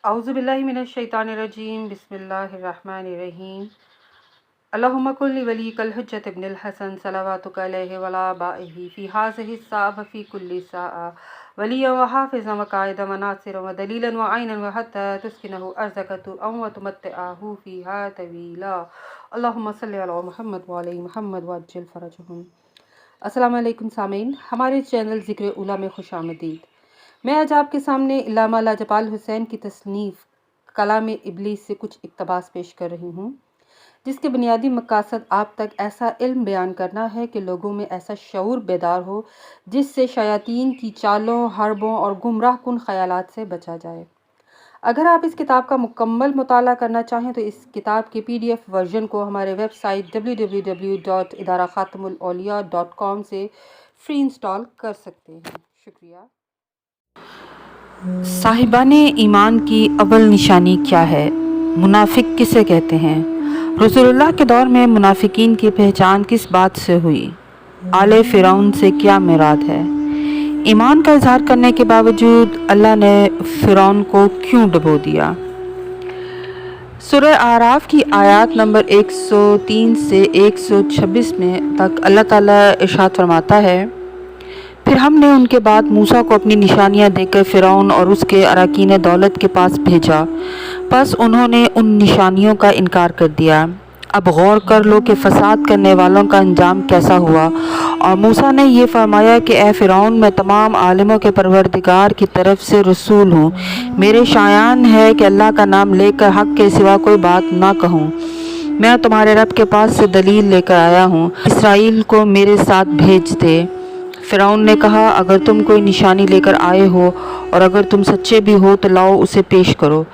अऊज़ु बिल्लाहि मिनश शैतानिर्रजीम बिस्मिल्लाहिर्रहमानिर्रहीम। अल्लाहुम्मा कुल्ली वलिय्यिकल हुज्जत इब्नुल हसन सलवातुका अलैहि वला बाइही फ़ी हाज़िहि स्साअ फ़ी कुल्ली साअ वलिय्यन व हाफ़िज़न व क़ाइदन व नासिरन व दलीलन व ऐनन व हत्ता तुस्किनहु अर्ज़क व तुमत्तिअहु फ़ीहा तवीला। अल्लाहुम्मा सल्लि अला मुहम्मद व आलि मुहम्मद व अज्जिल फ़रजहुम। अस्सलामु अलैकुम सामीन, हमारे चैनल ज़िक्र उला में खुशामदीद। मैं आज आपके सामने इल्लामा लाजपाल हुसैन की तसनीफ़ कलाम इब्लीस से कुछ इक़्तिबास पेश कर रही हूँ, जिसके बुनियादी मक़ासद आप तक ऐसा इल्म बयान करना है कि लोगों में ऐसा शऊर बेदार हो जिससे शयातीन की चालों, हरबों और गुमराह कुन ख़यालात से बचा जाए। अगर आप इस किताब का मुकम्मल मुताला करना चाहें तो इस किताब के PDF वर्जन को हमारे वेबसाइट www.idarakhatamulauliya.com से फ्री इंस्टॉल कर सकते हैं। शुक्रिया। साहिबाने ईमान की अव्वल निशानी क्या है? मुनाफिक किसे कहते हैं? रसूलुल्लाह के दौर में मुनाफिकीन की पहचान किस बात से हुई? आले फ़िरौन से क्या मुराद है? ईमान का इजहार करने के बावजूद अल्लाह ने फ़िरौन को क्यों डुबो दिया? सूरह आराफ की आयत नंबर 103 से 126 में तक अल्लाह ताला इरशाद फरमाता है, फिर हमने उनके बाद मूसा को अपनी निशानियां देकर फ़िरौन और उसके अराकीन दौलत के पास भेजा, बस उन्होंने उन निशानियों का इनकार कर दिया। अब गौर कर लो कि फ़साद करने वालों का अंजाम कैसा हुआ। और मूसा ने ये फरमाया कि ए फ़िरौन, मैं तमाम आलिमों के परवरदिगार की तरफ से रसूल हूँ। मेरे शायान है कि अल्लाह का नाम लेकर हक़ के सिवा कोई बात ना कहूँ। मैं तुम्हारे रब के पास से दलील लेकर आया हूँ, इसराइल को मेरे साथ भेज दे। फ़िरौन ने कहा, अगर तुम कोई निशानी लेकर आए हो और अगर तुम सच्चे भी हो तो लाओ, उसे पेश करो।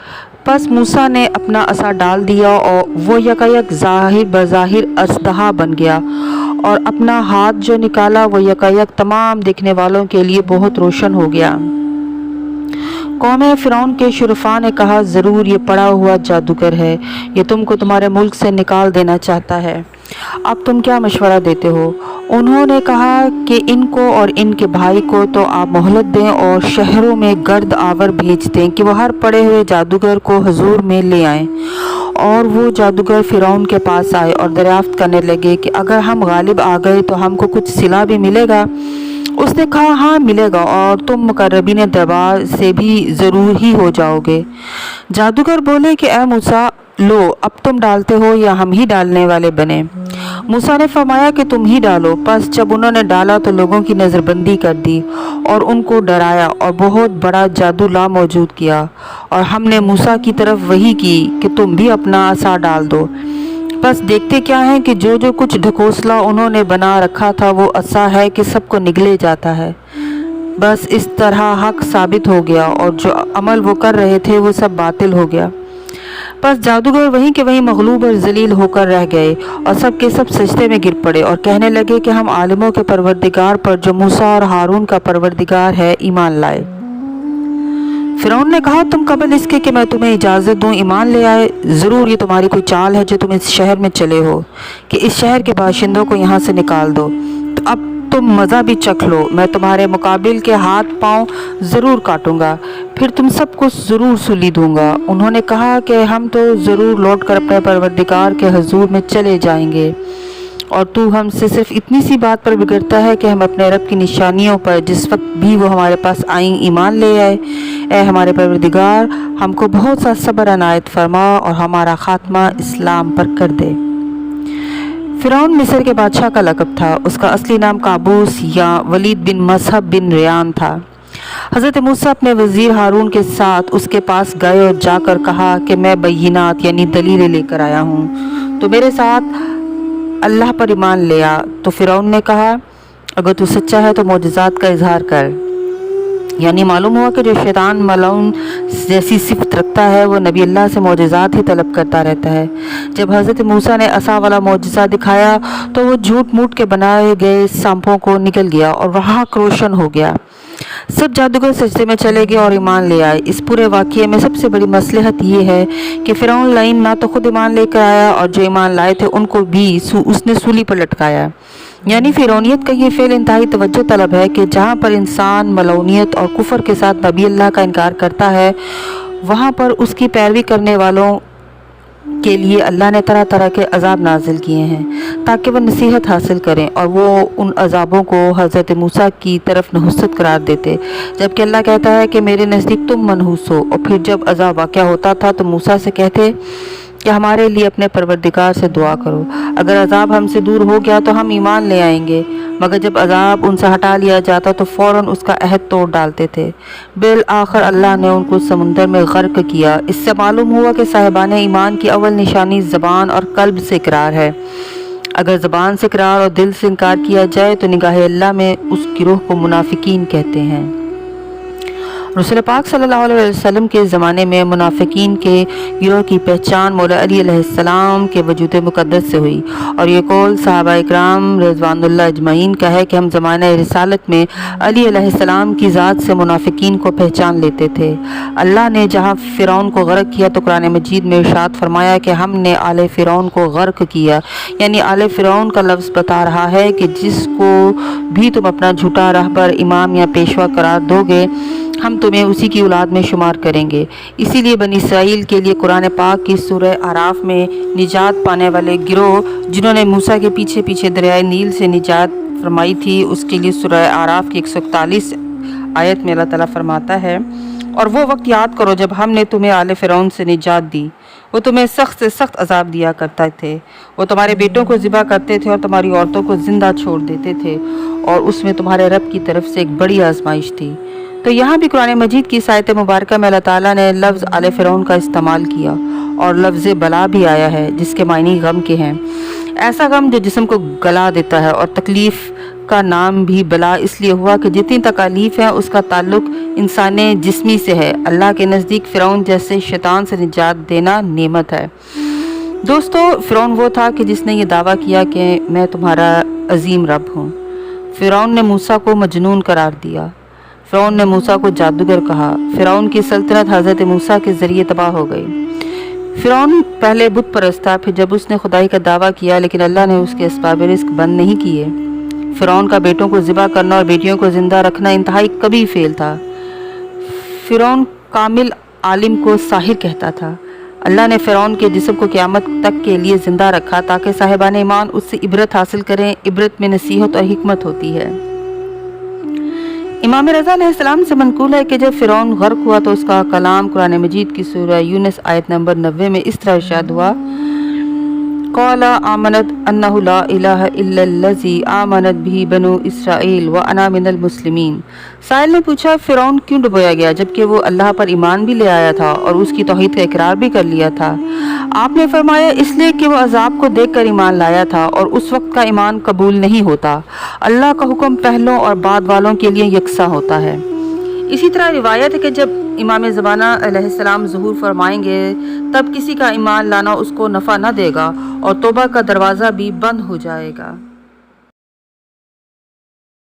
बस मूसा ने अपना असा डाल दिया और वो यकायक ज़ाहिर बज़ाहिर अस्तहा बन गया, और अपना हाथ जो निकाला वो यकायक तमाम देखने वालों के लिए बहुत रोशन हो गया। कौम फ़िरौन के शुरफा ने कहा, ज़रूर ये पड़ा हुआ जादूगर है, ये तुमको तुम्हारे मुल्क से निकाल देना चाहता है। अब तुम क्या मशवरा देते हो? उन्होंने कहा कि इनको और इनके भाई को तो आप मोहलत दें और शहरों में गर्द आवर भेज दें कि वह हर पड़े हुए जादूगर को हुजूर में ले आएं। और वो जादूगर फ़िरौन के पास आए और दरियाफ्त करने लगे कि अगर हम गालिब आ गए तो हमको कुछ सिला भी मिलेगा। उसने कहा, हाँ मिलेगा, और तुम मुकर्रबीन दरबार से भी ज़रूर ही हो जाओगे। जादूगर बोले कि ए मूसा, लो अब तुम डालते हो या हम ही डालने वाले बने? मूसा ने फरमाया कि तुम ही डालो। बस जब उन्होंने डाला तो लोगों की नज़रबंदी कर दी और उनको डराया और बहुत बड़ा जादू ला मौजूद किया। और हमने मूसा की तरफ वही की कि तुम भी अपना असा डाल दो। बस देखते क्या है कि जो जो कुछ ढकोसला उन्होंने बना रखा था वो असा है कि सबको निगले जाता है। बस इस तरह हक साबित हो गया और जो अमल वो कर रहे थे वो सब बातिल हो गया। बस जादूगर वहीं के वहीं मगलूब और जलील होकर रह गए और सब के सब सजदे में गिर पड़े और कहने लगे कि हम आलिमों के परवरदिगार पर, जो मूसा और हारून का परवरदिगार है, ईमान लाए। फ़िरौन ने कहा, तुम कबल इसके कि मैं तुम्हें इजाज़त दूँ ईमान ले आए? ज़रूर ये तुम्हारी कोई चाल है जो तुम इस शहर में चले हो कि इस शहर के बाशिंदों को यहाँ से निकाल दो। तो अब तुम मज़ा भी चख लो, मैं तुम्हारे मुकाबिल के हाथ पाँव ज़रूर काटूंगा, फिर तुम सबको ज़रूर सुली दूंगा। उन्होंने कहा कि हम तो ज़रूर लौट कर अपने परवरदिगार के हुजूर में चले जाएंगे, और तू हमसे सिर्फ इतनी सी बात पर बिगड़ता है कि हम अपने रब की निशानियों पर जिस वक्त भी वो हमारे पास आईं ईमान ले आए। ए हमारे परवरदिगार, हमको बहुत सा सब्र अनायत फरमा और हमारा ख़ात्मा इस्लाम पर कर दे। फ़िरौन मिस्र के बादशाह का लक़ब था। उसका असली नाम काबूस या वलीद बिन मज़हब बिन रियान था। हज़रत मूसा अपने वज़ीर हारून के साथ उसके पास गए और जाकर कहा कि मैं बय्यिनात यानी दलीलें लेकर आया हूँ, तो मेरे साथ अल्लाह पर ईमान ले आ। तो फ़िरौन ने कहा, अगर तू सच्चा है तो मोजज़ात का इजहार कर। यानी मालूम हुआ कि जो शैतान मलऊन जैसी सिफत रखता है वो नबी अल्लाह से मोजज़ात ही तलब करता रहता है। जब हज़रत मूसा ने असा वाला मोजज़ा दिखाया तो वो झूठ मूठ के बनाए गए सांपों को निकल गया और वहाँ रोशन हो गया। सब जादूगर सजदे में चले गए और ईमान ले आए। इस पूरे वाक़ये में सबसे बड़ी मसलहत ये है कि फ़िरौन लाइन ना तो खुद ईमान लेकर आया और जो ईमान लाए थे उनको भी उसने सूली पर लटकाया। यानी फ़िरौनियत का ये फ़ेल इंतहाई तवज्जो तलब है कि जहाँ पर इंसान मलऊनियत और कुफ़र के साथ नबी अल्लाह का इनकार करता है वहाँ पर उसकी पैरवी करने वालों के लिए अल्लाह ने तरह तरह के अजाब नाजिल किए हैं ताकि वह नसीहत हासिल करें, और वो उन अजाबों को हज़रत मूसा की तरफ नहुसत करार देते, जबकि अल्लाह कहता है कि मेरे नज़दीक तुम मनहूस हो। और फिर जब अजाब वाक़या होता था तो मूसा से कहते कि हमारे लिए अपने परवरदिगार से दुआ करो, अगर अजाब हमसे दूर हो गया तो हम ईमान ले आएंगे। मगर जब अजाब उनसे हटा लिया जाता तो फ़ौरन उसका अहद तोड़ डालते थे। बिल आखिर अल्लाह ने उनको समुंदर में गर्क किया। इससे मालूम हुआ कि साहिबान ईमान की अव्वल निशानी ज़बान और कल्ब से इकरार है। अगर ज़बान से इकरार और दिल से इनकार किया जाए तो निगाह अल्लाह में उस गिरोह को मुनाफिकीन कहते हैं। रसूल पाक सल्लल्लाहु अलैहि वसल्लम के ज़माने में मुनाफिकीन के गिरोह की पहचान मौला अली अलैहिस्सलाम के वजूद मुक़द्दस से हुई, और ये कौल सहाबा इकराम रिज़वानुल्लाह अजमईन का है कि हम ज़माने रिसालत में अली अलैहिस्सलाम की ज़ात से मुनाफिकीन को पहचान लेते थे। अल्लाह ने जहाँ फ़िरौन को गर्क किया तो कुरान मजीद में इरशाद फरमाया कि हमने आले फ़िरौन को गर्क किया, यानी आले फ़िरौन का लफ्ज़ बता रहा है कि जिसको भी तुम अपना झूठा रहबर, इमाम या पेशवा करार दोगे हम तुम्हें उसी की औलाद में शुमार करेंगे। इसीलिए बनी इसराइल के लिए कुरान पाक की सूरह आराफ में निजात पाने वाले गिरोह जिन्होंने मूसा के पीछे पीछे दरियाए नील से निजात फरमाई थी, उसके लिए सूरह आराफ की 141 आयत में अल्लाह ताला फरमाता है, और वो वक्त याद करो जब हमने तुम्हें आले फ़िरौन से निजात दी, वो तुम्हें सख्त से सख्त अजाब दिया करते थे। वो तुम्हारे बेटों को ज़िबा करते थे और तुम्हारी औरतों को ज़िंदा छोड़ देते थे, और उसमें तुम्हारे रब की तरफ से एक बड़ी आजमाइश थी। तो यहाँ भी कुरान मजीद की आयत मुबारक में अल्लाह ताला ने लफ्ज़ आले फ़िरौन का इस्तेमाल किया, और लफ्ज़ बला भी आया है जिसके मायने गम के हैं। ऐसा गम जो जिस्म को गला देता है, और तकलीफ़ का नाम भी बला इसलिए हुआ कि जितनी तकालीफ़ है उसका ताल्लुक़ इंसान जिस्मी से है। अल्लाह के नज़दीक फ़िरौन जैसे शैतान से निजात देना नेमत है। दोस्तों, फ़िरौन वो था कि जिसने ये दावा किया कि मैं तुम्हारा अजीम रब हूँ। फ़िरौन ने मूसा को मजनून करार दिया। फ़िरौन ने मूसा को जादूगर कहा। फ़िरौन की सल्तनत हज़रत मूसा के ज़रिए तबाह हो गई। फ़िरौन पहले बुत परस्त था, फिर जब उसने खुदाई का दावा किया लेकिन अल्लाह ने उसके असबाब रिज़्क़ बंद नहीं किए। फ़िरौन का बेटों को ज़िबा करना और बेटियों को ज़िंदा रखना इंतहाई कभी फेल था। फ़िरौन कामिल आलिम को साहिर कहता था। अल्लाह ने फ़िरौन के जिस्म को क़यामत तक के लिए ज़िंदा रखा ताकि साहिबान ईमान उससे इबरत हासिल करें। इबरत में नसीहत और हिकमत होती है। इमाम रज़ा अलैहिस्सलाम से मनकूल है कि जब फ़िरौन गर्क हुआ तो उसका कलाम कुरान मजीद की सूरह यूनुस आयत नंबर 90 में इस तरह इरशाद हुआ, क़ाला आमनत अन्नहु ला इलाहा इल्लल्लज़ी आमनत बिही बनु इसराइल व अना मिनल मुस्लिमीन। साइल ने पूछा, फ़िरौन क्यों डुबोया गया जबकि वो अल्लाह पर ईमान भी ले आया था और उसकी तौहीद का इकरार भी कर लिया था। आपने फरमाया, इसलिए कि वो अजाब को देखकर ईमान लाया था और उस वक्त का ईमान कबूल नहीं होता। अल्लाह का हुक्म पहलों और बाद वालों के लिए यकसा होता है। इसी तरह रिवायत है कि जब इमाम ज़माना अलैहिस्सलाम ज़ुहूर फरमाएंगे तब किसी का ईमान लाना उसको नफ़ा न देगा और तौबा का दरवाज़ा भी बंद हो जाएगा।